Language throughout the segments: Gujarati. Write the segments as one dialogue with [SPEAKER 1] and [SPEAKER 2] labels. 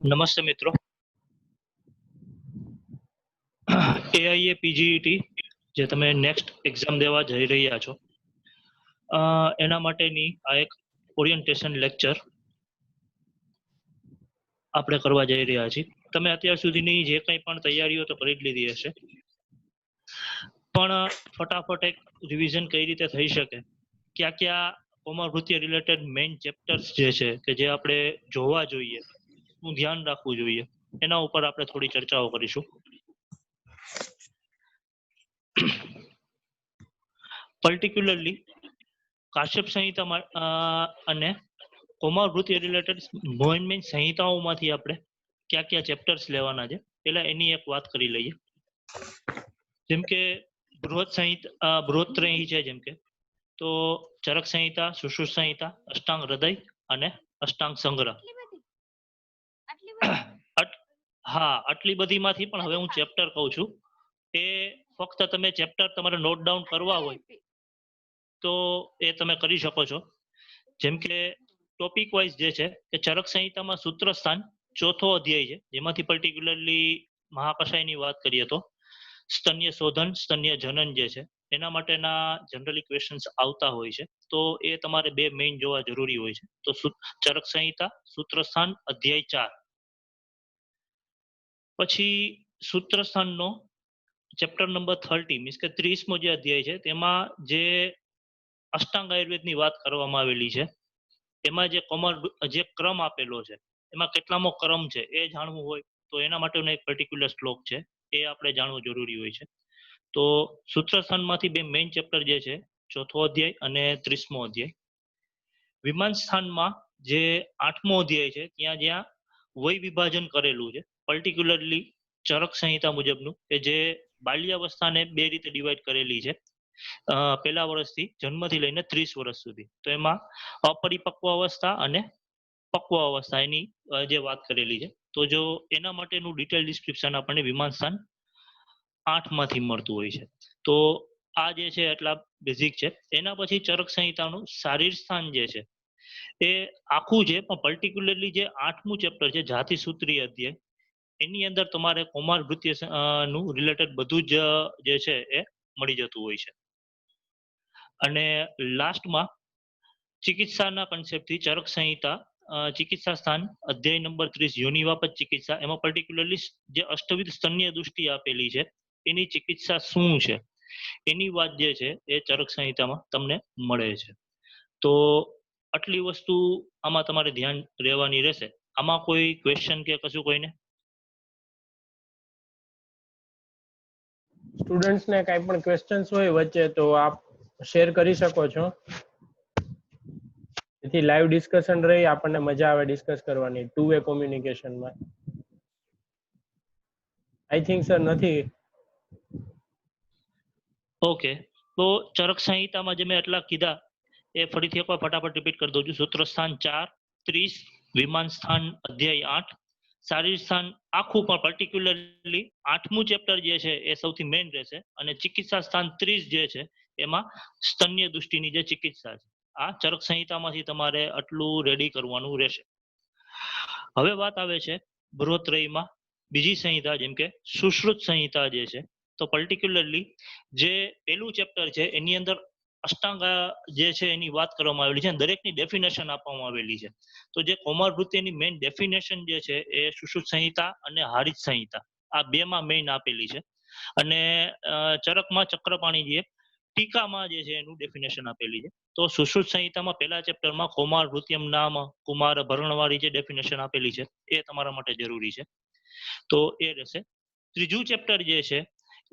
[SPEAKER 1] નમસ્તે મિત્રો. એઆઈએ પીજીઈટી જે તમે નેક્સ્ટ એક્ઝામ દેવા જઈ રહ્યા છો એના માટેની આ એક ઓરિએન્ટેશન લેક્ચર આપણે કરવા જઈ રહ્યા છીએ. તમે અત્યાર સુધીની જે કંઈ પણ તૈયારીઓ તો કરી જ લીધી હશે, પણ ફટાફટ એક રિવિઝન કઈ રીતે થઈ શકે, ક્યાં કોમર્સ રિલેટેડ મેઇન ચેપ્ટર્સ જે છે કે જે આપણે જોવા જોઈએ, શું ધ્યાન રાખવું જોઈએ, એના ઉપર આપણે થોડી ચર્ચાઓ કરીશું. પર્ટિક્યુલરલી કાશ્યપ સંહિતા અને કોમર્સ રિલેટેડ મેઇન સંહિતાઓમાંથી આપણે ક્યાં ચેપ્ટર્સ લેવાના છે, પેલા એની એક વાત કરી લઈએ. જેમ કે બૃહત્ત્રયી છે, જેમ કે તો ચરક સંહિતા, સુશ્રુત સંહિતા, અષ્ટાંગ હૃદય અને અષ્ટાંગ સંગ્રહ. હા, આટલી બધીમાંથી પણ હવે હું ચેપ્ટર કહું છું. એ ફક્ત તમે ચેપ્ટર તમારે નોટ ડાઉન કરવા હોય તો એ તમે કરી શકો છો. જેમ કે ટોપિક વાઇઝ જે છે કે ચરક સંહિતામાં સૂત્ર સ્થાન ચોથો અધ્યાય છે, જેમાંથી પર્ટિક્યુલરલી મહાકશાયની વાત કરીએ તો સ્તન્ય શોધન, સ્તન્ય જનન જે છે એના માટેના જનરલી ક્વેશ્ચન્સ આવતા હોય છે. તો એ તમારે બે મેઇન જોવા જરૂરી હોય છે. તો ચરક સંહિતા સૂત્રસ્થાન અધ્યાય 4, પછી સૂત્રસ્થાનનો ચેપ્ટર નંબર 30 મીન્સ કે 30મો જે અધ્યાય છે તેમાં જે અષ્ટાંગ આયુર્વેદની વાત કરવામાં આવેલી છે, એમાં જે ક્રમ આપેલો છે એમાં કેટલામો ક્રમ છે એ જાણવું હોય તો એના માટેનો એક પર્ટિક્યુલર શ્લોક છે, એ આપણે જાણવું જરૂરી હોય છે. તો સૂત્રસ્થાનમાંથી બે મેઇન ચેપ્ટર જે છે, ચોથો અધ્યાય અને 30મો અધ્યાય. વિમાન સ્થાનમાં જે 8મો અધ્યાય છે ત્યાં જ્યાં વય વિભાજન કરેલું છે, પર્ટિક્યુલરલી ચરક સંહિતા મુજબનું, કે જે બાલ્યાવસ્થાને બે રીતે ડિવાઈડ કરેલી છે, પહેલા વર્ષથી જન્મથી લઈને 30 વર્ષ સુધી. તો એમાં અપરિપક્વ અવસ્થા અને પક્વ અવસ્થા એની જે વાત કરેલી છે. તો જો એના માટેનું ડિટેલ ડિસ્ક્રિપ્શન આપણને વિમાન સ્થાન 8માંથી મળતું હોય છે. તો આ જે છે એટલા બેઝિક છે. એના પછી ચરક સંહિતાનું શારીર સ્થાન જે છે એ આખું છે, પણ પર્ટિક્યુલરલી જે 8મું ચેપ્ટર છે જાતિ સૂત્રીય અધ્યાય, એની અંદર તમારે કૌમાર નું રિલેટેડ બધું જ જે છે એ મળી જતું હોય છે. અને લાસ્ટમાં ચિકિત્સાના કન્સેપ્ટથી ચરક સંહિતા ચિકિત્સા સ્થાન અધ્યાય નંબર 30 યોનિવાપત ચિકિત્સા, એમાં પર્ટિક્યુલરલી જે અષ્ટવિધ સ્તન્ય દૃષ્ટિ આપેલી છે એની ચિકિત્સા શું છે એની વાત જે છે એ ચરક સંહિતામાં તમને મળે છે. તો આટલી વસ્તુ આમાં તમારે ધ્યાન રહેવાની રહેશે. આમાં કોઈ ક્વેશ્ચન કે કશું કોઈને?
[SPEAKER 2] સ્ટુડન્ટ્સ ને કઈ પણ ક્વેશ્ચન્સ હોય વચ્ચે તો આપ શેર કરી શકો છો, જેથી લાઈવ ડિસ્કશન રહી, આપણને મજા આવે ડિસ્કસ કરવાની, ટુ વે કોમ્યુનિકેશનમાં. આઈ થિંક સર નથી.
[SPEAKER 1] ઓકે, તો ચરક સંહિતામાં જે મેં એટલા કીધા એ ફરીથી એકવાર ફટાફટ રિપીટ કરી દઉં છું. સૂત્રસ્થાન 4, 30, વિમાન સ્થાન અધ્યાય 8, શારીર સ્થાન આખું પણ પર્ટિક્યુલરલી 8મું ચેપ્ટર જે છે એ સૌથી મેઇન રહેશે, અને ચિકિત્સા સ્થાન 30 જે છે એમાં સ્તન્ય દૃષ્ટિની જે ચિકિત્સા છે, આ ચરક સંહિતામાંથી તમારે આટલું રેડી કરવાનું રહેશે. હવે વાત આવે છે બૃહત્ત્રયીમાં બીજી સંહિતા, જેમ કે સુશ્રુત સંહિતા જે છે. તો પર્ટિક્યુલરલી જે પહેલું ચેપ્ટર છે એની અંદર અષ્ટાંગ જે છે એની વાત કરવામાં આવેલી છે, દરેકની ડેફિનેશન આપવામાં આવેલી છે. તો જે કોમરભૃત્યની મેઇન ડેફિનેશન જે છે એ સુશ્રુત સંહિતા અને હારિત સંહિતા આ બેમાં મેઇન આપેલી છે. અને ચરકમાં ચક્રપાણીજીએ ટીકામાં જે છે એનું ડેફિનેશન આપેલી છે. તો સુશ્રુત સંહિતામાં પહેલા ચેપ્ટરમાં કૌમાર ભૃત્યમ નામ કુમાર ભરણવાળી જે ડેફિનેશન આપેલી છે એ તમારા માટે જરૂરી છે, તો એ રહેશે. ત્રીજું ચેપ્ટર જે છે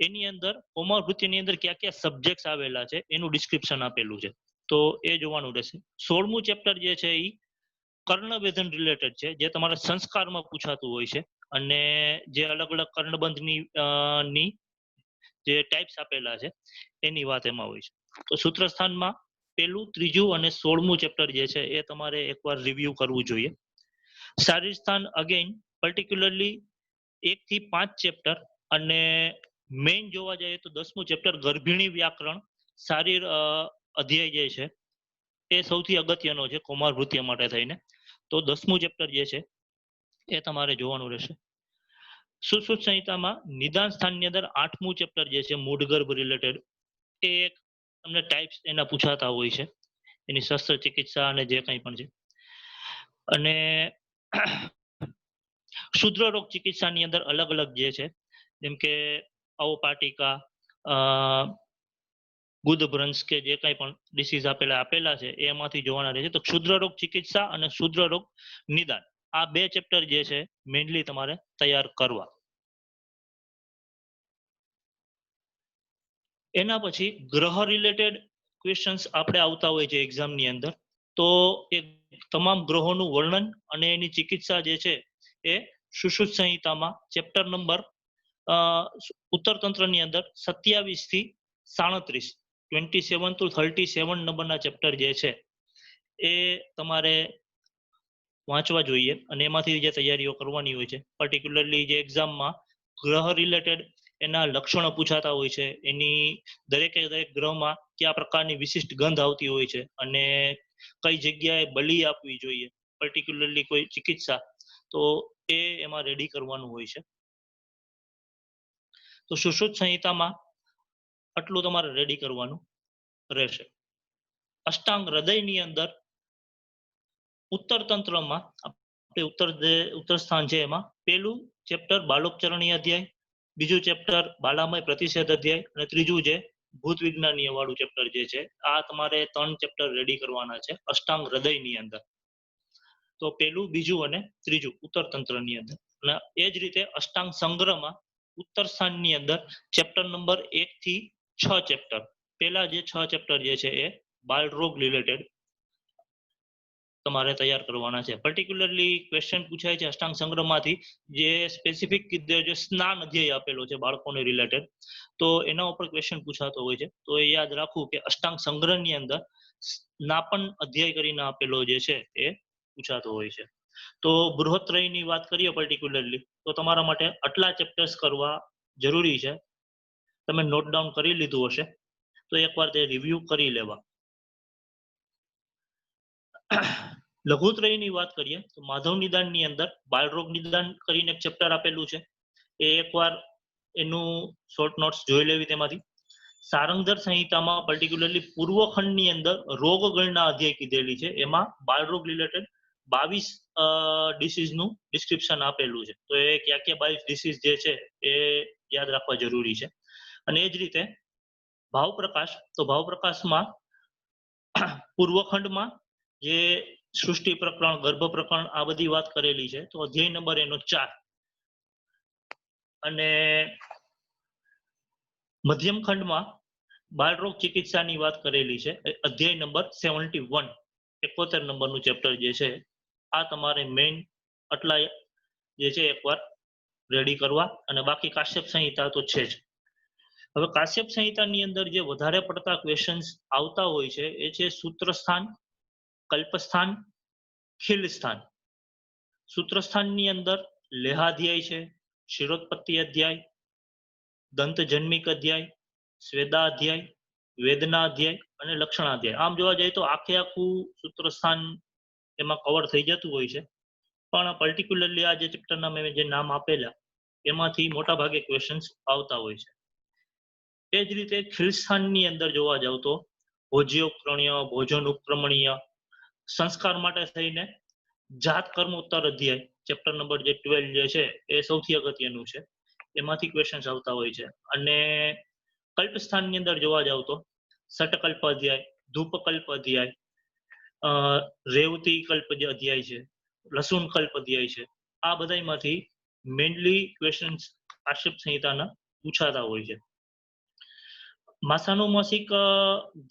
[SPEAKER 1] એની અંદર કૌમાર ભૃત્યની અંદર કયા સબ્જેક્ટ્સ આવેલા છે એનું ડિસ્ક્રિપ્શન આપેલું છે, તો એ જોવાનું રહેશે. 16મું ચેપ્ટર જે છે એ કર્ણવેધન રિલેટેડ છે, જે તમારા સંસ્કારમાં પૂછાતું હોય છે, અને જે અલગ અલગ કર્ણબંધની ની જે ટાઈપ્સ આપેલા છે એની વાત એમાં હોય છે. તો સૂત્રસ્થાનમાં પહેલું, ત્રીજું અને 16મું ચેપ્ટર જે છે એ તમારે એકવાર રિવ્યુ કરવું જોઈએ. શારીર સ્થાન અગેઇન પર્ટિક્યુલરલી 1 થી 5 ચેપ્ટર, અને મેઇન જોવા જઈએ તો 10મું ચેપ્ટર ગર્ભિણી વ્યાકરણ શારીર અધ્યાય જે છે એ સૌથી અગત્યનો છે કૌમાર ભૃત્ય માટે થઈને. તો 10મું ચેપ્ટર જે છે એ તમારે જોવાનું રહેશે. સુશ્રુત સંહિતામાં નિદાન સ્થાનની અંદર 8મું ચેપ્ટર જે છે મૂઢગર્ભ રિલેટેડ, એ એક તમને ટાઈપ્સ એના પૂછાતા હોય છે, એની શસ્ત્રચિકિત્સા અને જે કંઈ પણ છે. અને શુદ્ર રોગ ચિકિત્સાની અંદર અલગ અલગ જે છે, જેમ કે અવપાટિકા, ગુદભ્રંશ કે જે કંઈ પણ ડિસીઝ આપેલા છે એમાંથી જોવાના રહેશે. તો ક્ષુદ્ર રોગ ચિકિત્સા અને શુદ્ર રોગ નિદાન, આ 2 ચેપ્ટર જે છે મેઇનલી તમારે તૈયાર કરવા. એના પછી ગ્રહ રિલેટેડ ક્વેશ્ચન્સ આપણે આવતા હોય છે એક્ઝામની અંદર. તો એ તમામ ગ્રહોનું વર્ણન અને એની ચિકિત્સા જે છે એ સુશ્રુત સંહિતામાં ચેપ્ટર નંબર ઉત્તરતંત્રની અંદર 27 થી 37, 27 to 37 નંબરના ચેપ્ટર જે છે એ તમારે વાંચવા જોઈએ અને એમાંથી જે તૈયારીઓ કરવાની હોય છે. પર્ટિક્યુલરલી જે એક્ઝામમાં ગ્રહ રિલેટેડ એના લક્ષણો પૂછાતા હોય છે, એની દરેકે દરેક ગ્રહમાં કયા પ્રકારની વિશિષ્ટ ગંધ આવતી હોય છે અને કઈ જગ્યાએ બલી આપવી જોઈએ, પર્ટિક્યુલરલી કોઈ ચિકિત્સા, તો એ એમાં રેડી કરવાનું હોય છે. તો સુશ્રુત સંહિતામાં આટલું તમારે રેડી કરવાનું રહેશે. અષ્ટાંગ હૃદયની અંદર ઉત્તરતંત્રમાં આપણે ઉત્તર સ્થાન છે એમાં પહેલું ચેપ્ટર બાલોપચરણીય અધ્યાય, બીજું ચેપ્ટર બાલામય પ્રતિષેધ અધ્યાય અને ત્રીજું જે ભૂત વિજ્ઞાનીય વાળું ચેપ્ટર જે છે, આ તમારે 3 ચેપ્ટર રેડી કરવાના છે અષ્ટાંગ હૃદયની અંદર. તો પહેલું, બીજું અને ત્રીજું ઉત્તરતંત્રની અંદર. અને એ જ રીતે અષ્ટાંગ સંગ્રહમાં ઉત્તર સ્થાનની અંદર ચેપ્ટર નંબર 1 થી 6 ચેપ્ટર, પહેલા જે 6 ચેપ્ટર જે છે એ બાળરોગ રિલેટેડ તમારે તૈયાર કરવાના છે. પર્ટિક્યુલરલી ક્વેશ્ચન પૂછાય છે અષ્ટાંગ સંગ્રહમાંથી, જે સ્પેસિફિક જે સ્નાન અધ્યાય આપેલો છે બાળકોને રિલેટેડ, તો એના ઉપર ક્વેશ્ચન પૂછાતો હોય છે. તો એ યાદ રાખવું કે અષ્ટાંગ સંગ્રહની અંદર સ્નાપન અધ્યાય કરીને આપેલો જે છે એ પૂછાતો હોય છે. તો બૃહત્રયની વાત કરીએ પર્ટિક્યુલરલી, તો તમારા માટે આટલા ચેપ્ટર્સ કરવા જરૂરી છે. તમે નોટ ડાઉન કરી લીધું હશે તો એકવાર તે રિવ્યુ કરી લેવા. લઘુત્રયની વાત કરીએ તો માધવ નિદાનની અંદર બાળરોગ નિદાન કરીને એક ચેપ્ટર આપેલું છે, એ એકવાર એનું શોર્ટ નોટ્સ જોઈ લેવી તેમાંથી. સારંગધર સંહિતામાં પર્ટિક્યુલરલી પૂર્વખંડની અંદર રોગ ગણના અધ્યાય કીધેલી છે, એમાં બાળરોગ રિલેટેડ 22 ડિસીઝનું ડિસ્ક્રિપ્શન આપેલું છે. તો એ ક્યાં ક્યાં 22 ડિસીઝ જે છે એ યાદ રાખવા જરૂરી છે. અને એ જ રીતે ભાવપ્રકાશ, તો ભાવપ્રકાશમાં પૂર્વખંડમાં જે સૃષ્ટિ પ્રકરણ, ગર્ભ પ્રકરણ, આ બધી વાત કરેલી છે. તો અધ્યાય નંબર એનો 4. અને મધ્યમ ખંડમાં બાળરોગ ચિકિત્સાની વાત કરેલી છે, અધ્યાય નંબર 71, 71 નંબરનું ચેપ્ટર જે છે. આ તમારે મેઇન આટલા જે છે એકવાર રેડી કરવા. અને બાકી કાશ્યપ સંહિતા તો છે જ. હવે કાશ્યપ સંહિતાની અંદર જે વધારે પડતા ક્વેશ્ચન્સ આવતા હોય છે એ છે સૂત્રસ્થાન, કલ્પસ્થાન, ખીલસ્થાન. સૂત્રસ્થાનની અંદર લેહાધ્યાય છે, શિરોત્પત્તિ અધ્યાય, દંતજન્મિક અધ્યાય, સ્વેદાધ્યાય, વેદના અધ્યાય અને લક્ષણાધ્યાય. આમ જોવા જઈએ તો આખું સૂત્રસ્થાન એમાં કવર થઈ જતું હોય છે. પણ પર્ટિક્યુલરલી આ જે ચેપ્ટરના મેં જે નામ આપેલા એમાંથી મોટા ભાગે ક્વેશ્ચન્સ આવતા હોય છે. એ જ રીતે ખીલસ્થાનની અંદર જોવા જાવ તો ભોજ્યોપકરણીય, ભોજન ઉપક્રમણીય, સંસ્કાર માટે થઈને જાત કર્મોત્તર અધ્યાય ચેપ્ટર નંબર જે 12 જે છે એ સૌથી અગત્યનું છે, એમાંથી ક્વેશ્ચન્સ આવતા હોય છે. અને કલ્પસ્થાનની અંદર જોવા જાવ તો સટકલ્પ અધ્યાય, ધૂપકલ્પ અધ્યાય, રેવતી કલ્પ જે અધ્યાય છે, લસુન કલ્પ અધ્યાય છે, આ બધામાંથી મેઇનલી ક્વેશ્ચન્સ કાશ્યપ સંહિતાના પૂછાતા હોય છે. માસાનુમાસિક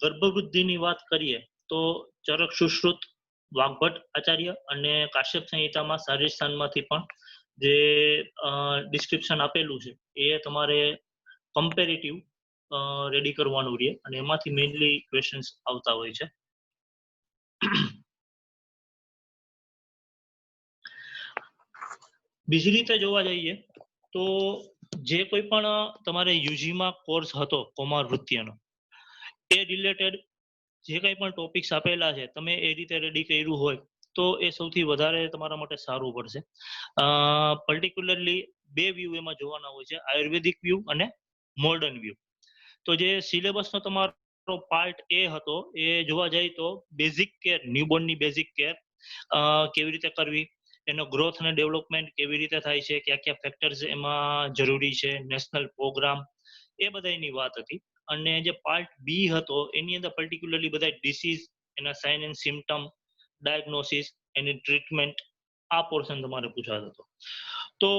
[SPEAKER 1] ગર્ભવૃદ્ધિની વાત કરીએ તો ચરક સુશ્રુત, વાગ્ભટ આચાર્ય અને કાશ્યપ સંહિતામાં શારીર સ્થાનમાંથી પણ જે ડિસ્ક્રિપ્શન આપેલું છે એ તમારે કમ્પેરેટિવ રેડી કરવાનું રહે અને એમાંથી મેઇનલી ક્વેશ્ચન્સ આવતા હોય છે. બીજી રીતે જોવા જઈએ તો જે કોઈ પણ તમારે યુજીમાં કોર્સ હતો કૌમાર વૃત્તિનો, એ રિલેટેડ જે કંઈ પણ ટોપિક્સ આપેલા છે તમે એ રીતે રેડી કર્યું હોય તો એ સૌથી વધારે તમારા માટે સારું પડશે. પર્ટિક્યુલરલી બે વ્યૂ એમાં જોવાના હોય છે, આયુર્વેદિક વ્યૂ અને મોડર્ન વ્યૂ. તો જે સિલેબસનો તમારો પાર્ટ એ હતો એ જોવા જાય તો બેઝિક કેર, ન્યૂબોર્નની બેઝિક કેર કેવી રીતે કરવી, એનો ગ્રોથ અને ડેવલપમેન્ટ કેવી રીતે થાય છે, કયા કયા ફેક્ટર્સ એમાં જરૂરી છે, નેશનલ પ્રોગ્રામ, એ બધાની વાત હતી. અને જે પાર્ટ બી હતો એની અંદર પર્ટિક્યુલરલી બધા ડિસીઝ, એના સાઇન એન્ડ સિમ્ટમ, ડાયગ્નોસિસ, એની ટ્રીટમેન્ટ, આ પોર્શન તમારે પૂછાતો હતો. તો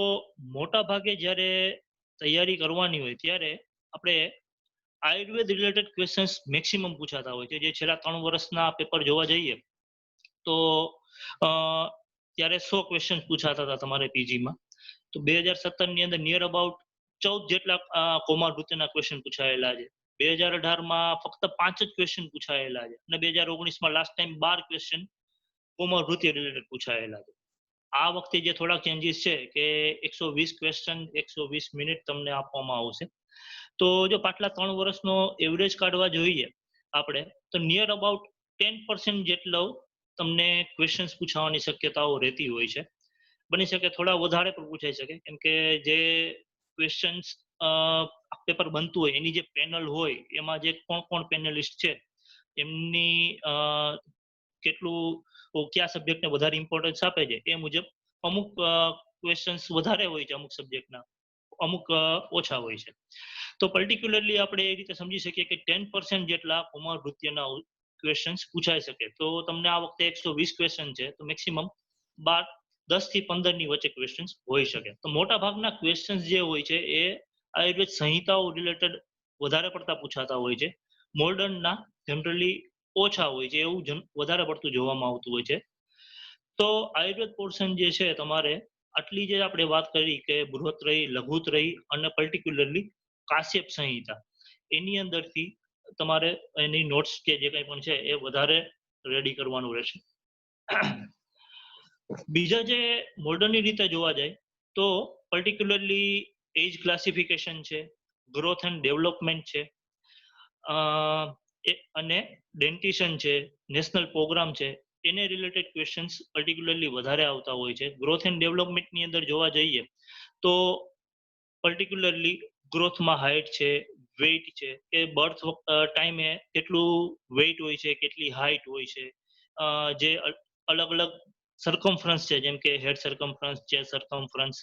[SPEAKER 1] મોટા ભાગે જ્યારે તૈયારી કરવાની હોય ત્યારે આપણે આયુર્વેદ રિલેટેડ ક્વેશ્ચન્સ મેક્સિમમ પૂછાતા હોય છે. જે છેલ્લા 3 વર્ષના પેપર જોવા જઈએ તો અ, ત્યારે 100 ક્વેશ્ચન પૂછાતા હતા તમારે પીજીમાં. તો 2017 ની અંદર નિયર અબાઉટ 14 જેટલા કોમાવૃત્તિના ક્વેશ્ચન પૂછાયેલા છે. 2018માં ફક્ત 5 જ ક્વેશ્ચન પૂછાયેલા છે અને 2019માં લાસ્ટ ટાઈમ 12 ક્વેશ્ચન કોમાવૃત્તિ રિલેટેડ પૂછાયેલા છે. આ વખતે જે થોડાક ચેન્જીસ છે કે 120 ક્વેશ્ચન 120 મિનિટ તમને આપવામાં આવશે. તો જો પાછલા 3 વર્ષનો એવરેજ કાઢવા જોઈએ આપણે તો નિયર અબાઉટ 10% જેટલો તમને ક્વેશ્ચન્સ પૂછાવાની શક્યતાઓ રહેતી હોય છે. બની શકે થોડા વધારે પણ પૂછાઈ શકે, કેમ કે જે ક્વેશ્ચન્સ પેપર બનતું હોય એની જે પેનલ હોય એમાં જે કોણ કોણ પેનલિસ્ટ છે એમની કેટલું કયા સબ્જેક્ટને વધારે ઇમ્પોર્ટન્સ આપે છે એ મુજબ અમુક ક્વેશ્ચન્સ વધારે હોય છે, અમુક સબ્જેક્ટના અમુક ઓછા હોય છે. તો પર્ટિક્યુલરલી આપણે એ રીતે સમજી શકીએ કે 10% જેટલા કોમાવૃત્તિના ક્વેશ્ચન્સ પૂછાઈ શકે. તો તમને આ વખતે 120 ક્વેશ્ચન છે તો મેક્સિમમ 10 થી 15 ની વચ્ચે ક્વેશ્ચન્સ હોઈ શકે. તો મોટા ભાગના ક્વેશ્ચન્સ જે હોય છે એ આયુર્વેદ સંહિતાઓ રિલેટેડ વધારે પડતા પૂછાતા હોય છે. મોડર્નના જનરલી ઓછા હોય છે, એવું વધારે પડતું જોવામાં આવતું હોય છે. તો આયુર્વેદ પોર્શન જે છે તમારે આટલી જે આપણે વાત કરી કે બૃહત્રયી, લઘુત્રયી અને પર્ટિક્યુલરલી કાશ્યપ સંહિતા, એની અંદરથી તમારે એની નોટ્સ કે જે કંઈ પણ છે એ વધારે રેડી કરવાનું રહેશે. બીજા જે મોડર્નની રીતે જોવા જાય તો પર્ટિક્યુલરલી એજ ક્લાસિફિકેશન છે, ગ્રોથ એન્ડ ડેવલપમેન્ટ છે, અને ડેન્ટિશન છે, નેશનલ પ્રોગ્રામ છે, એને રિલેટેડ ક્વેશ્ચન્સ પર્ટિક્યુલરલી વધારે આવતા હોય છે. ગ્રોથ એન્ડ ડેવલપમેન્ટની અંદર જોવા જઈએ તો પર્ટિક્યુલરલી ગ્રોથમાં હાઇટ છે, વેઇટ છે, કે બર્થ ટાઈમે કેટલું વેઇટ હોય છે, કેટલી હાઇટ હોય છે, જે અલગ અલગ સરકમફરન્સ છે, જેમ કે head circumference, chest circumference,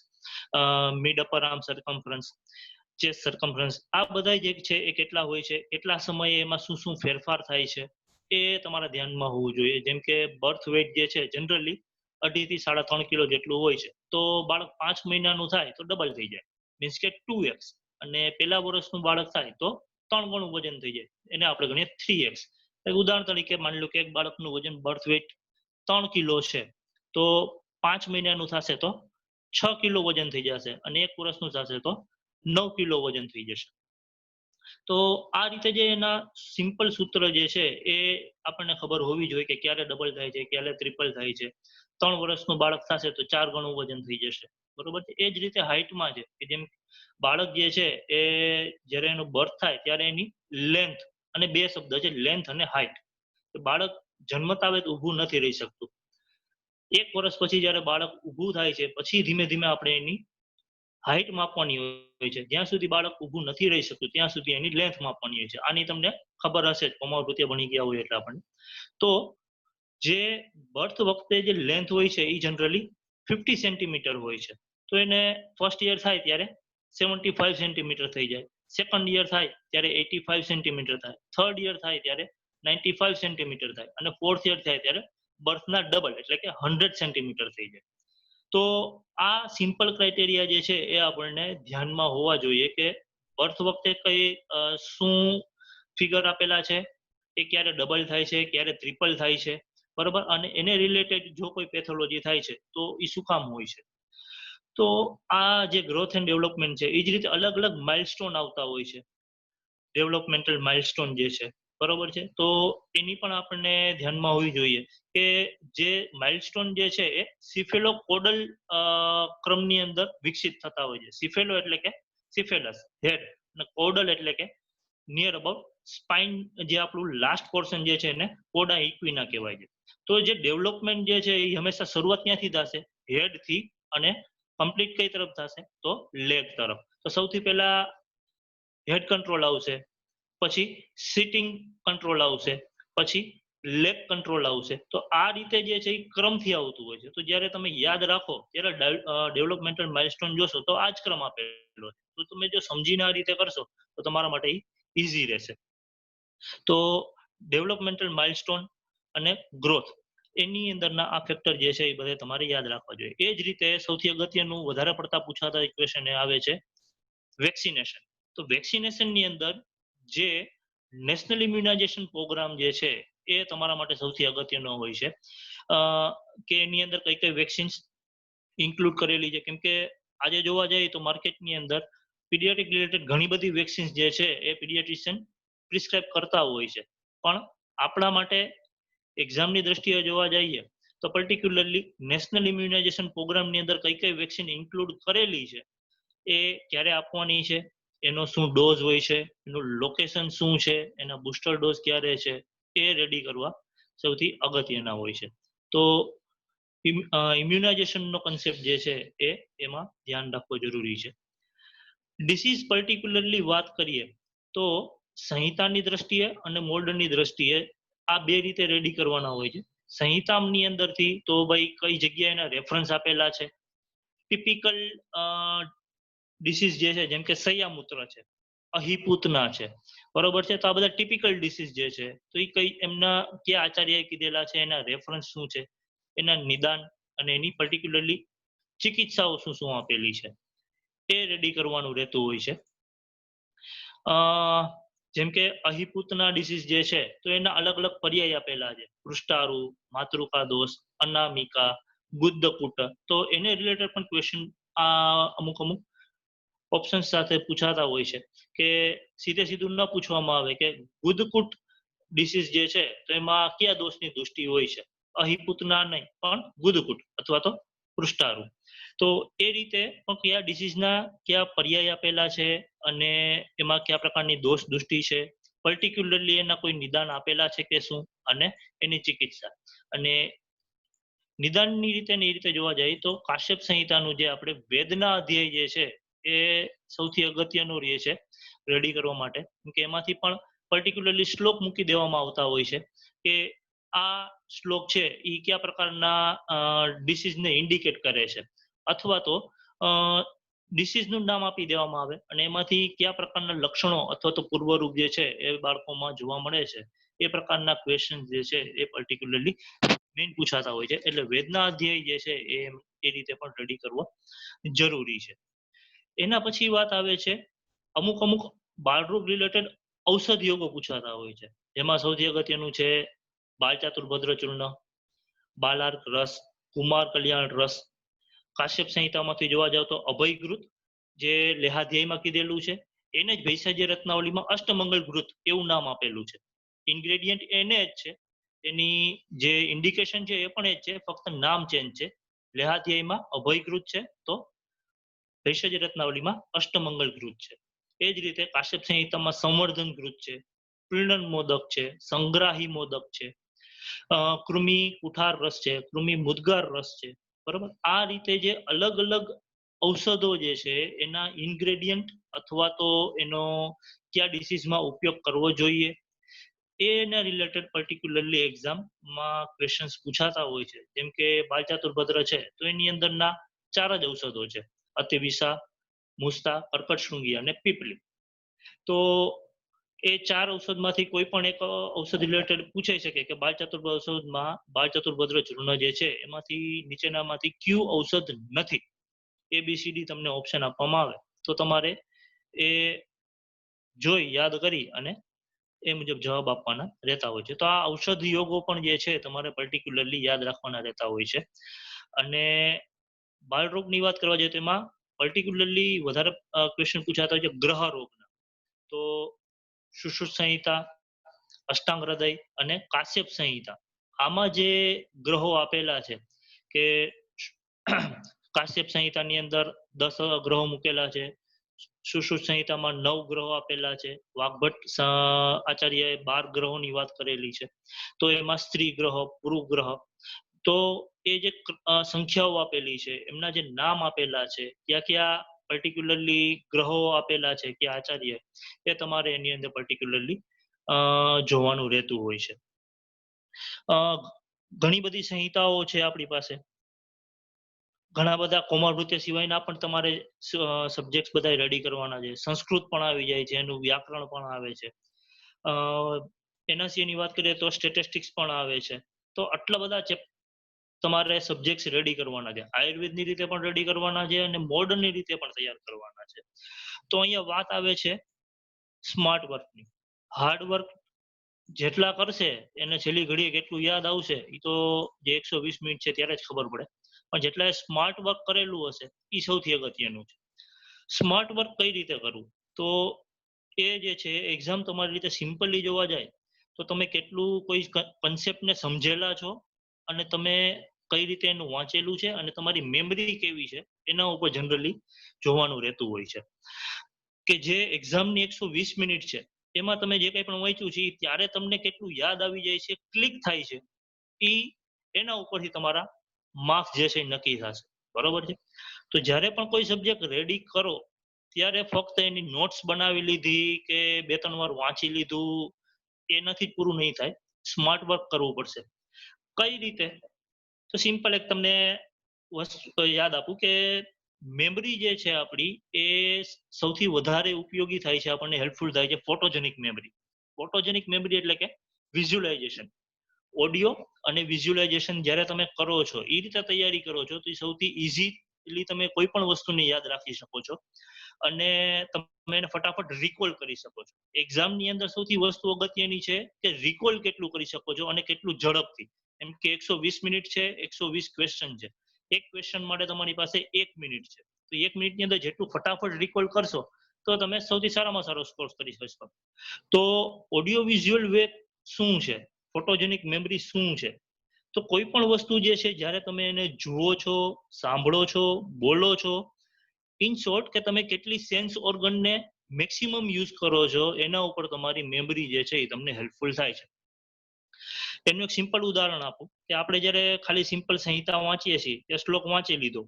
[SPEAKER 1] mid upper arm circumference, chest circumference, આ બધા જે છે એ કેટલા હોય છે, કેટલા સમયે એમાં શું શું ફેરફાર થાય છે એ તમારા ધ્યાનમાં હોવું જોઈએ. જેમ કે બર્થ વેઇટ જે છે જનરલી 2.5 થી 3.5 કિલો જેટલું હોય છે. તો બાળક 5 મહિનાનું થાય તો ડબલ થઈ જાય, મીન્સ કે 2x. અને પહેલા વર્ષનું બાળક થાય તો 3 ગણું વજન થઈ જાય, એને આપણે ગણીએ 3x. ઉદાહરણ તરીકે માની લો કે એક બાળકનું વજન બર્થ વેઇટ 3 કિલો છે તો 5 મહિનાનું થશે તો 6 કિલો વજન થઈ જશે અને 1 વર્ષનું થશે તો 9 કિલો વજન થઈ જશે. તો આ રીતે જે એના સિમ્પલ સૂત્ર જે છે એ આપણને ખબર હોવી જોઈએ કે ક્યારે ડબલ થાય છે, ક્યારે ટ્રિપલ થાય છે. 3 વર્ષનું બાળક થશે તો 4 ગણું વજન થઈ જશે, બરોબર છે. એ જ રીતે હાઇટમાં છે કે જેમ બાળક જે છે એ જ્યારે એનું બર્થ થાય ત્યારે એની લેન્થ, અને બે શબ્દ છે લેન્થ અને હાઇટ. બાળક જન્મતા આવે તો ઊભું નથી રહી શકતું. 1 વર્ષ પછી જ્યારે બાળક ઊભું થાય છે પછી ધીમે ધીમે આપણે એની હાઇટ માપવાની હોય છે. જ્યાં સુધી બાળક ઊભું નથી રહી શકતું ત્યાં સુધી એની લેન્થ માપવાની હોય છે. આની તમને ખબર હશે જ, કોમાવૃત્તિ ભણી ગયા હોય એટલે આપણને. તો જે બર્થ વખતે જે લેન્થ હોય છે એ જનરલી 50 સેન્ટીમીટર હોય છે. તો એને ફર્સ્ટ યર થાય ત્યારે 75 સેન્ટીમીટર થઈ જાય, સેકન્ડ યર થાય ત્યારે 85 સેન્ટીમીટર થાય, થર્ડ યર થાય ત્યારે 95 સેન્ટીમીટર થાય અને ફોર્થ યર થાય ત્યારે બર્થના ડબલ એટલે કે 100 સેન્ટીમીટર થઈ જાય. તો આ સિમ્પલ ક્રાઇટેરિયા જે છે એ આપણને ધ્યાનમાં હોવા જોઈએ કે બર્થ વખતે કઈ શું ફિગર આપેલા છે, એ ક્યારે ડબલ થાય છે, ક્યારે ટ્રિપલ થાય છે, બરોબર. અને એને રિલેટેડ જો કોઈ પેથોલોજી થાય છે તો એ શું કામ હોય છે. તો આ જે ગ્રોથ એન્ડ ડેવલપમેન્ટ છે એ જ રીતે અલગ અલગ માઇલસ્ટોન આવતા હોય છે, ડેવલપમેન્ટલ માઇલસ્ટોન જે છે, બરોબર છે. તો એની પણ આપણને ધ્યાનમાં હોવી જોઈએ કે જે માઇલસ્ટોન જે છે એ સિફેલોકોડલ ક્રમની અંદર વિકસિત થતા હોય છે. સિફેલો એટલે કે સિફેલસ હેડ, અને કોડલ એટલે કે નિયર અબાઉટ સ્પાઇન, જે આપણું લાસ્ટ પોર્શન જે છે એને કોડા ઇક્વિના કહેવાય છે. તો જે ડેવલપમેન્ટ જે છે એ હંમેશા શરૂઆત ક્યાંથી થશે? હેડ થી, અને કમ્પ્લીટ કઈ તરફ થશે? તો લેગ તરફ. તો સૌથી પહેલા હેડ કંટ્રોલ આવશે, પછી સિટિંગ કંટ્રોલ આવશે, પછી લેગ કંટ્રોલ આવશે. તો આ રીતે જે છે એ ક્રમથી આવતું હોય છે. તો જ્યારે તમે યાદ રાખો ત્યારે ડેવલપમેન્ટલ માઇલસ્ટોન જોશો તો આ જ ક્રમ આપેલો છે. તો તમે જો સમજીને આ રીતે કરશો તો તમારા માટે ઈઝી રહેશે. તો ડેવલપમેન્ટલ માઇલસ્ટોન અને ગ્રોથ, એની અંદરના આ ફેક્ટર જે છે એ બધે તમારે યાદ રાખવા જોઈએ. એ જ રીતે સૌથી અગત્યનું વધારે પડતા પૂછાતા ક્વેશ્ચન એ આવે છે વેક્સિનેશન. તો વેક્સિનેશનની અંદર જે નેશનલ ઇમ્યુનાઇઝેશન પ્રોગ્રામ જે છે એ તમારા માટે સૌથી અગત્યનો હોય છે, કે એની અંદર કઈ કઈ વેક્સિન્સ ઇન્ક્લુડ કરેલી છે. કેમ કે આજે જોવા જઈએ તો માર્કેટની અંદર પીડિયાટ્રિક રિલેટેડ ઘણી બધી વેક્સિન્સ જે છે એ પીડિયાટ્રિશિયન પ્રિસ્ક્રાઇબ કરતા હોય છે, પણ આપણા માટે એક્ઝામની દ્રષ્ટિએ જોવા જઈએ તો પર્ટિક્યુલરલી નેશનલ ઇમ્યુનાઇઝેશન પ્રોગ્રામની અંદર કઈ કઈ વેક્સિન ઇન્ક્લુડ કરેલી છે, એ ક્યારે આપવાની છે, એનો શું ડોઝ હોય છે, એનું લોકેશન શું છે, એના બુસ્ટર ડોઝ ક્યારે છે, એ રેડી કરવા સૌથી અગત્યના હોય છે. તો ઇમ્યુનાઇઝેશનનો કન્સેપ્ટ જે છે એ એમાં ધ્યાન રાખવો જરૂરી છે. ડિસીઝ પર્ટિક્યુલરલી વાત કરીએ તો સંહિતાની દ્રષ્ટિએ અને મોલ્ડની દ્રષ્ટિએ આ બે રીતે રેડી કરવાના હોય છે. સંહિતાની અંદરથી તો ભાઈ કઈ જગ્યાએ એના રેફરન્સ આપેલા છે, ટિપિકલ ડિસીઝ જે છે જેમ કે સૈયામૂત્ર છે, અહિપૂતના છે, બરોબર છે. તો આ બધા ટિપિકલ ડિસીઝ જે છે તો એ કઈ એમના કયા આચાર્યએ કીધેલા છે, એના રેફરન્સ શું છે, એના નિદાન અને એની પર્ટિક્યુલરલી ચિકિત્સાઓ શું શું આપેલી છે, એ રેડી કરવાનું રહેતું હોય છે. જેમ કે અહિપૂતના ડિસીઝ જે છે તો એના અલગ અલગ પર્યાય આપેલા છે, પૃષ્ઠારુ, માતૃકા દોષ, અનામિકા, ગુદ્દકુટ. તો એને રિલેટેડ પણ ક્વેશ્ચન આ અમુક અમુક ઓપ્શન સાથે પૂછાતા હોય છે, કે સીધે સીધું ન પૂછવામાં આવે કે ગુદકુટ ડિસીઝ જે છે તો એમાં કયા દોષની દૃષ્ટિ હોય છે, અહિપૂતના નહીં પણ ગુદકુટ અથવા તો પૃષ્ઠારુ. તો એ રીતે પણ કયા ડિસીઝના કયા પર્યાય આપેલા છે અને એમાં કયા પ્રકારની દોષ દૃષ્ટિ છે, પર્ટિક્યુલરલી એના કોઈ નિદાન આપેલા છે કે શું, અને એની ચિકિત્સા. અને નિદાનની રીતે ને એ રીતે જોવા જઈએ તો કાશ્યપ સંહિતાનું જે આપણે વેદના અધ્યાય જે છે એ સૌથી અગત્યનો રહે છે રેડી કરવા માટે. કેમ કે એમાંથી પણ પર્ટિક્યુલરલી શ્લોક મૂકી દેવામાં આવતા હોય છે કે આ શ્લોક છે એ કયા પ્રકારના ડિસીઝને ઇન્ડિકેટ કરે છે, અથવા તો ડિસીઝનું નામ આપી દેવામાં આવે અને એમાંથી કયા પ્રકારના લક્ષણો અથવા તો પૂર્વરૂપ જે છે એ બાળકોમાં જોવા મળે છે, એ પ્રકારના ક્વેશ્ચન જે છે એ પર્ટિક્યુલરલી મેઇન પૂછાતા હોય છે. એટલે વેદના અધ્યાય જે છે એ રીતે પણ રેડી કરવો જરૂરી છે. એના પછી વાત આવે છે અમુક અમુક બાળરોગ રિલેટેડ ઔષધ યોગો પૂછાતા હોય છે, જેમાં સૌથી અગત્યનું છે બાલચાતુર્ભદ્ર ચૂર્ણ, બાલાર્ક રસ, કુમાર કલ્યાણ રસ. કાશ્યપ સંહિતામાંથી જોવા જાવ તો અભયઘૃત જે લેહાધ્યાયમાં કીધેલું છે, એને જ ભૈષજ્ય રત્નાવલીમાં અષ્ટમંગલ ઘૃત એવું નામ આપેલું છે. ઇન્ગ્રેડિયન્ટ એને જ છે, એની જે ઇન્ડિકેશન છે એ પણ એ જ છે, ફક્ત નામ ચેન્જ છે. લેહાધ્યાયમાં અભયઘૃત છે તો ભેષજ રત્નાવલીમાં અષ્ટમંગલ ઘૃત છે. એ જ રીતે કાશ્યપ સંહિતામાં સંવર્ધન ઘૃત છે, પ્રીણન મોદક છે, સંગ્રાહી મોદક છે, કૃમિ કુઠાર રસ છે, કૃમિ મુદગાર રસ છે. બરાબર. આ રીતે જે અલગ અલગ ઔષધો જે છે એના ઇન્ગ્રેડિયન્ટ અથવા તો એનો કયા ડિસીઝમાં ઉપયોગ કરવો જોઈએ, એના રિલેટેડ પર્ટિક્યુલરલી એક્ઝામમાં ક્વેશ્ચન્સ પૂછાતા હોય છે. જેમ કે બાલચાતુર્ભદ્ર છે તો એની અંદરના 4 જ ઔષધો છે, અતિવિષા, મુસ્તા, કર્કટશૃંગી અને પીપલી. તો એ 4 ઔષધમાંથી કોઈ પણ એક ઔષધ રિલેટેડ પૂછાઈ શકે કે બાલચતુર્ભદ્ર ચૂર્ણ જે છે એમાંથી નીચેનામાંથી કયું ઔષધ નથી, ABCD તમને ઓપ્શન આપવામાં આવે તો તમારે એ જોઈ યાદ કરી અને એ મુજબ જવાબ આપવાના રહેતા હોય છે. તો આ ઔષધ યોગો પણ જે છે તમારે પર્ટિક્યુલરલી યાદ રાખવાના રહેતા હોય છે. અને બાળરોગની વાત કરવા જઈએ તો એમાં પર્ટિક્યુલરલી વધારે ક્વેશ્ચન પૂછાતા હોય છે ગ્રહ રોગના. તો સુશ્રુત સંહિતા, અષ્ટાંગ હૃદય અને કાશ્યપ સંહિતા, આમાં જે ગ્રહો આપેલા છે કે કાશ્યપ સંહિતાની અંદર 10 ગ્રહો મૂકેલા છે, સુશ્રુત સંહિતામાં 9 ગ્રહો આપેલા છે. વાગ્ભટ્ટ આચાર્યએ 12 ગ્રહોની વાત કરેલી છે. તો એમાં સ્ત્રી ગ્રહ, પુરુ ગ્રહ, તો એ જે સંખ્યાઓ આપેલી છે એમના જે નામ આપેલા છે, ક્યાં ક્યાં પર્ટિક્યુલરલી ગ્રહો આપેલા છે કે આચાર્ય, એ તમારે એની અંદર પર્ટિક્યુલરલી જોવાનું રહેતું હોય છે. ઘણી બધી સંહિતાઓ છે આપણી પાસે. ઘણા બધા કોમાવૃત્ય સિવાયના પણ તમારે સબ્જેક્ટ બધા રેડી કરવાના છે. સંસ્કૃત પણ આવી જાય છે, એનું વ્યાકરણ પણ આવે છે. એના સિવાયની વાત કરીએ તો સ્ટેટિસ્ટિક્સ પણ આવે છે. તો આટલા બધા તમારે સબ્જેક્ટ્સ રેડી કરવાના છે. આયુર્વેદની રીતે પણ રેડી કરવાના છે અને મોડર્નની રીતે પણ તૈયાર કરવાના છે. તો અહીંયા વાત આવે છે સ્માર્ટ વર્કની. હાર્ડ વર્ક જેટલા કરશે એને છેલ્લી ઘડીએ કેટલું યાદ આવશે એ તો જે 120 મિનિટ છે ત્યારે જ ખબર પડે. પણ જેટલા સ્માર્ટ વર્ક કરેલું હશે એ સૌથી અગત્યનું છે. સ્માર્ટ વર્ક કઈ રીતે કરવું? તો એ જે છે એક્ઝામ તમારી રીતે સિમ્પલી જોવા જાય તો તમે કેટલું કોઈ કન્સેપ્ટને સમજેલા છો અને તમે કઈ રીતે એનું વાંચેલું છે અને તમારી મેમરી કેવી છે એના ઉપર જનરલી જોવાનું રહેતું હોય છે. કે જે એક્ઝામની 120 મિનિટ છે એમાં તમે જે કંઈ પણ વાંચ્યું છે ત્યારે તમને કેટલું યાદ આવી જાય છે, ક્લિક થાય છે, એ એના ઉપરથી તમારા માર્ક્સ જે છે એ નક્કી થશે. બરોબર છે? તો જ્યારે પણ કોઈ સબ્જેક્ટ રેડી કરો ત્યારે ફક્ત એની નોટ્સ બનાવી લીધી કે 2-3 વાર વાંચી લીધું એનાથી જ પૂરું નહીં થાય. સ્માર્ટ વર્ક કરવું પડશે. કઈ રીતે? તો સિમ્પલ એક તમને વસ્તુ યાદ આપું કે મેમરી જે છે આપણી એ સૌથી વધારે ઉપયોગી થાય છે, આપણને હેલ્પફુલ થાય છે ફોટોજેનિક મેમરી. ફોટોજેનિક મેમરી એટલે કે વિઝ્યુલાઇઝેશન. ઓડિયો અને વિઝ્યુલાઇઝેશન જ્યારે તમે કરો છો એ રીતે તૈયારી કરો છો તો એ સૌથી ઇઝીલી તમે કોઈ પણ વસ્તુને યાદ રાખી શકો છો અને તમે એને ફટાફટ રિકોલ કરી શકો છો. એક્ઝામની અંદર સૌથી વસ્તુ અગત્યની છે કે રિકોલ કેટલું કરી શકો છો અને કેટલું ઝડપથી. એમ કે 120 મિનિટ છે, 120 ક્વેશ્ચન છે. એક ક્વેશ્ચન માટે તમારી પાસે 1 મિનિટ છે. તો 1 મિનિટની અંદર જેટલું ફટાફટ રિકોલ કરશો તો તમે સૌથી સારામાં સારો સ્કોર કરી શકશો. તો ઓડિયો વિઝ્યુઅલ વે શું છે? ફોટોજેનિક મેમરી શું છે? તો કોઈ પણ વસ્તુ જે છે જ્યારે તમે એને જુઓ છો, સાંભળો છો, બોલો છો, ઇન શોર્ટ કે તમે કેટલી સેન્સ ઓર્ગનને મેક્સિમમ યુઝ કરો છો એના ઉપર તમારી મેમરી જે છે એ તમને હેલ્પફુલ થાય છે. એનું એક સિમ્પલ ઉદાહરણ આપું કે આપણે જ્યારે ખાલી સિમ્પલ સંહિતા વાંચીએ છીએ કે શ્લોક વાંચી લીધો,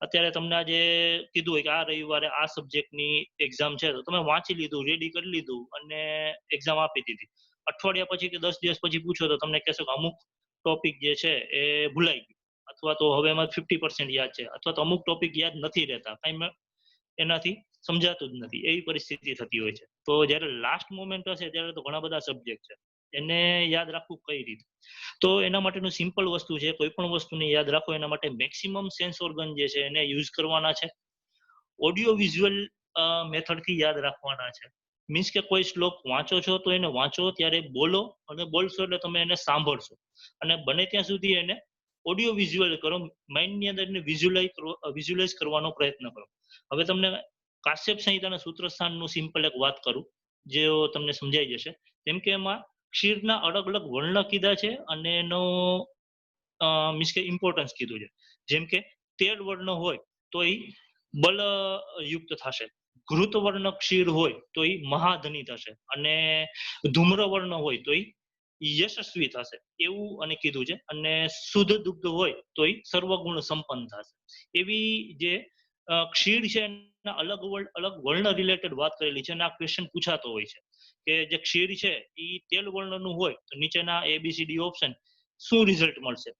[SPEAKER 1] અત્યારે તમને આજે કીધું હોય કે આ રવિવારે આ સબ્જેક્ટની એક્ઝામ છે તો તમે વાંચી લીધું, રેડી કરી લીધું અને એક્ઝામ આપી દીધી. અઠવાડિયા પછી કે 10 દિવસ પછી પૂછો તો તમને કહેશો કે અમુક ટોપિક જે છે એ ભૂલાઈ ગયું, અથવા તો હવે એમાં 50% યાદ છે, અથવા તો અમુક ટોપિક યાદ નથી રહેતા, કંઈ એનાથી સમજાતું જ નથી, એવી પરિસ્થિતિ થતી હોય છે. તો જ્યારે લાસ્ટ મોમેન્ટ હશે ત્યારે તો ઘણા બધા સબ્જેક્ટ છે એને યાદ રાખવું કઈ રીતે? તો એના માટેનું સિમ્પલ વસ્તુ છે, કોઈ પણ વસ્તુને યાદ રાખો એના માટે મેક્સિમમ સેન્સ ઓર્ગન જે છે એને યુઝ કરવાના છે. ઓડિયો વિઝ્યુઅલ મેથડથી યાદ રાખવાના છે. મીન્સ કે કોઈ શ્લોક વાંચો છો તો એને વાંચો ત્યારે બોલો, અને બોલશો એટલે તમે એને સાંભળશો, અને બને ત્યાં સુધી એને ઓડિયો વિઝ્યુઅલ કરો, માઇન્ડની અંદર એને વિઝ્યુલાઇઝ કરવાનો પ્રયત્ન કરો. હવે તમને કાશ્યપ સંહિતાના સૂત્રસ્થાનનું સિમ્પલ એક વાત કરું જે તમને સમજાઈ જશે. જેમ કે એમાં ક્ષીરના અલગ અલગ વર્ણ કીધા છે અને એનો મીન્સ કે ઇમ્પોર્ટન્સ કીધું છે. જેમ કે તેલ વર્ણ હોય તો એ બલ યુક્ત થશે, ઘૃત વર્ણ ક્ષીર હોય તો એ મહાધની થશે, અને ધૂમ્ર વર્ણ હોય તો એ યશસ્વી થશે, એવું અને કીધું છે. અને શુદ્ધ દુગ્ધ હોય તો એ સર્વગુણ સંપન્ન થશે. એવી જે ક્ષીર છે એના અલગ વર્ણ રિલેટેડ વાત કરેલી છે અને આ ક્વેશ્ચન પૂછાતો હોય છે કે જે ક્ષીર છે એ તેલ વર્ણનું હોય તો નીચેના ABCD ઓપ્શન શું રિઝલ્ટ મળશે?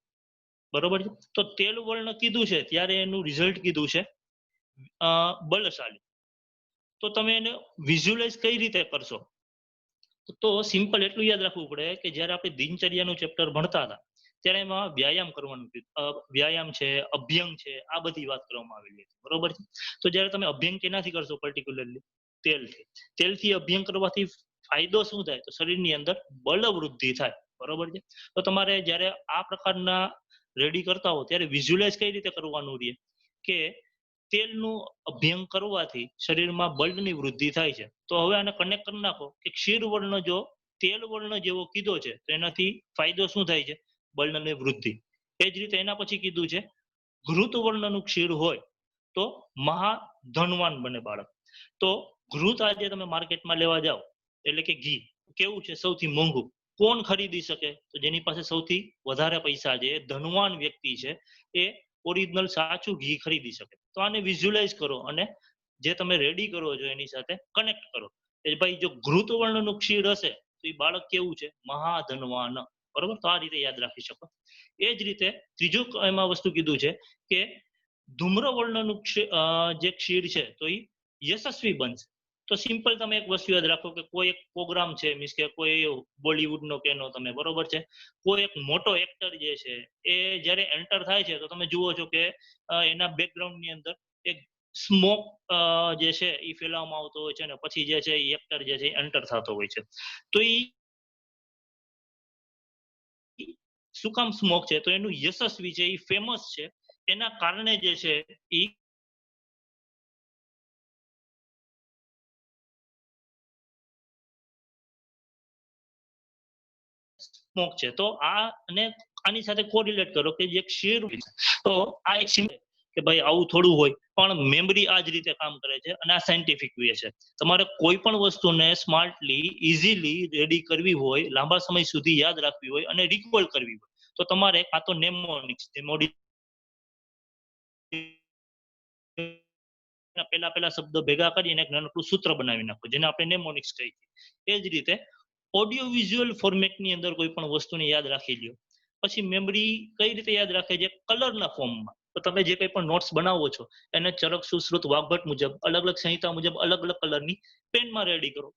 [SPEAKER 1] બરોબર છે? તો તેલ વર્ણ કીધું છે ત્યારે એનું રિઝલ્ટ કીધું છે બલશાલી. તો તમે એને વિઝ્યુલાઇઝ કઈ રીતે કરશો? તો સિમ્પલ એટલું યાદ રાખવું પડે કે જ્યારે આપણે દિનચર્યાનું ચેપ્ટર ભણતા હતા ત્યારે એમાં વ્યાયામ કરવાનું વ્યાયામ છે, અભ્યંગ છે, આ બધી વાત કરવામાં આવેલી હતી. બરોબર છે? તો જ્યારે તમે અભ્યંગ કેનાથી કરશો? પર્ટિક્યુલરલી તેલથી. તેલથી અભ્યંગ કરવાથી ફાયદો શું થાય? તો શરીરની અંદર બળ વૃદ્ધિ થાય. બરોબર છે? તો તમારે જ્યારે આ પ્રકારના રેડી કરતા હો ત્યારે વિઝ્યુલાઇઝ કઈ રીતે કરવાનું રહે કે તેલનું અભ્યંગ કરવાથી શરીરમાં બળની વૃદ્ધિ થાય છે. તો હવે આને કનેક્ટ કરી નાખો કે ક્ષીર વર્ણ જો તેલ વર્ણ જેવો કીધો છે તો એનાથી ફાયદો શું થાય છે? બળની વૃદ્ધિ. એ જ રીતે એના પછી કીધું છે ઘૃત વર્ણનું ક્ષીર હોય તો મહાધનવાન બને બાળક. તો ઘૃત આજે તમે માર્કેટમાં લેવા જાઓ એટલે કે ઘી કેવું છે સૌથી મોંઘું, કોણ ખરીદી શકે? તો જેની પાસે સૌથી વધારે પૈસા છે, ધનવાન વ્યક્તિ છે, એ ઓરિજિનલ સાચું ઘી ખરીદી શકે. તો આને વિઝ્યુઅલાઇઝ કરો અને જે તમે રેડી કરો છો એની સાથે કનેક્ટ કરો કે ભાઈ જો ઘૃત વર્ણનું ક્ષીર હશે તો એ બાળક કેવું છે? મહાધનવાન. બરોબર? તો આ રીતે યાદ રાખી શકો. એ જ રીતે ત્રીજું એમાં વસ્તુ કીધું છે કે ધૂમ્ર વર્ણનું જે ક્ષીર છે તો એ યશસ્વી બનશે. તો સિમ્પલ તમે એક વસ્તુ યાદ રાખો કે કોઈ એક પ્રોગ્રામ છે, મીન્સ કે કોઈ બોલિવૂડનો કેનો તમે, બરોબર છે, કોઈ એક મોટો એક્ટર જે છે એ જ્યારે એન્ટર થાય છે તો તમે જુઓ છો કે એના બેકગ્રાઉન્ડની અંદર એક સ્મોક જે છે એ ફેલાવવામાં આવતો હોય છે અને પછી જે છે એ એક્ટર જે છે એન્ટર થતો હોય છે. તો એ શું કામ સ્મોક છે? તો એનું યશસ્વી છે, એ ફેમસ છે, એના કારણે જે છે એ સ્મોક છે. તો આ અને આની સાથે કોરિલેટ કરો કે જે ક્ષીર તો આ એક કે ભાઈ આવું થોડું હોય પણ મેમરી આ જ રીતે કામ કરે છે અને આ સાયન્ટિફિક વે છે. તમારે કોઈ પણ વસ્તુને સ્માર્ટલી ઇઝીલી રેડી કરવી હોય, લાંબા સમય સુધી યાદ રાખવી હોય અને રિકોલ કરવી હોય તો તમારે કાં તો નેમોનિક્સ પેલા શબ્દો ભેગા કરીને એક નાનકડું સૂત્ર બનાવી નાખો જેને આપણે નેમોનિક્સ કહીએ. એ જ રીતે ઓડિયો વિઝ્યુઅલ ફોર્મેટની અંદર કોઈ પણ વસ્તુને યાદ રાખી લ્યો. પછી મેમરી કઈ રીતે યાદ રાખે છે? કલરના ફોર્મમાં. તો તમે જે કંઈ પણ નોટ્સ બનાવો છો એને ચરક સુશ્રુત વાગ્ભટ મુજબ અલગ અલગ સંહિતા મુજબ અલગ અલગ કલરની પેનમાં રેડી કરો.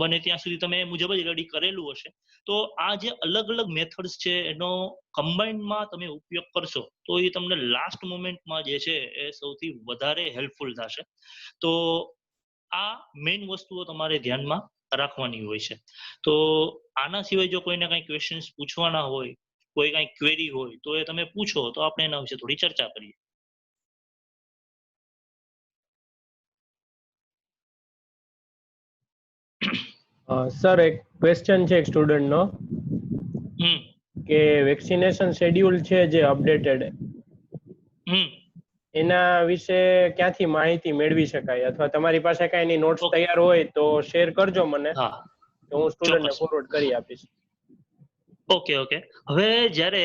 [SPEAKER 1] બને ત્યાં સુધી તમે એ મુજબ જ રેડી કરેલું હશે. તો આ જે અલગ અલગ મેથડ્સ છે એનો કમ્બાઇન્ડમાં તમે ઉપયોગ કરશો તો એ તમને લાસ્ટ મોમેન્ટમાં જે છે એ સૌથી વધારે હેલ્પફુલ થશે. તો આ મેઇન વસ્તુઓ તમારે ધ્યાનમાં રાખવાની હોય છે. તો આના સિવાય જો કોઈને કંઈ ક્વેશ્ચન્સ પૂછવાના હોય, કોઈ કંઈ ક્વેરી હોય તો એ તમે પૂછો તો આપણે એના વિશે થોડી ચર્ચા કરીએ.
[SPEAKER 2] સર, એક ક્વેશ્ચન છે એક સ્ટુડન્ટનો
[SPEAKER 1] હમ
[SPEAKER 2] કે વેક્સિનેશન શેડ્યુલ છે જે અપડેટેડ
[SPEAKER 1] હમ
[SPEAKER 2] એના વિશે ક્યાંથી માહિતી મેળવી શકાય, અથવા તમારી પાસે કઈ એની નોટ્સ
[SPEAKER 1] ઓકે.
[SPEAKER 2] તૈયાર હોય તો શેર કરજો મને,
[SPEAKER 1] હા,
[SPEAKER 2] તો હું સ્ટુડન્ટને
[SPEAKER 1] ચોક્કસ.
[SPEAKER 2] ફોરવર્ડ કરી આપીશ.
[SPEAKER 1] Okay okay. હવે જ્યારે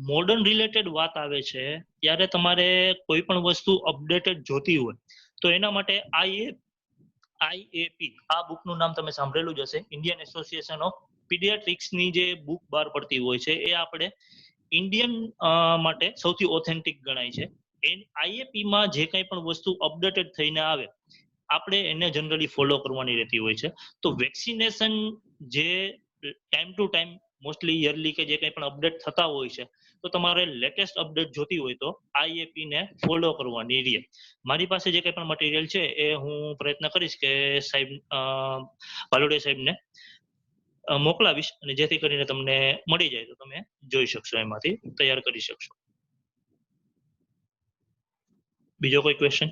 [SPEAKER 1] મોડર્ન રિલેટેડ વાત આવે છે ત્યારે તમારે કોઈ પણ વસ્તુ અપડેટેડ જોતી હોય તો એના માટે આઈએપી આ બુકનું નામ તમે સાંભળેલું જ હશે, ઇન્ડિયન એસોસિએશન ઓફ પીડિયાટ્રિક્સની જે બુક બહાર પડતી હોય છે એ આપણે ઇન્ડિયન માટે સૌથી ઓથેન્ટિક ગણાય છે. આઈએપીમાં જે કંઈ પણ વસ્તુ અપડેટેડ થઈને આવે આપણે એને જનરલી ફોલો કરવાની રહેતી હોય છે. તો વેક્સિનેશન જે time to time mostly yearly કે જે કંઈ પણ અપડેટ થતા હોય છે તો તમારે લેટેસ્ટ અપડેટ જોતી હોય તો આઈએપી ને ફોલો કરવાની રહે. મારી પાસે જે કંઈ પણ મટીરિયલ છે એ હું પ્રયત્ન કરીશ કે સાહેબ પાલોડે સાહેબને મોકલાવીશ અને જેથી કરીને તમને મળી જાય તો તમે જોઈ શકશો, એમાંથી તૈયાર કરી શકશો. બીજો કોઈ ક્વેશ્ચન?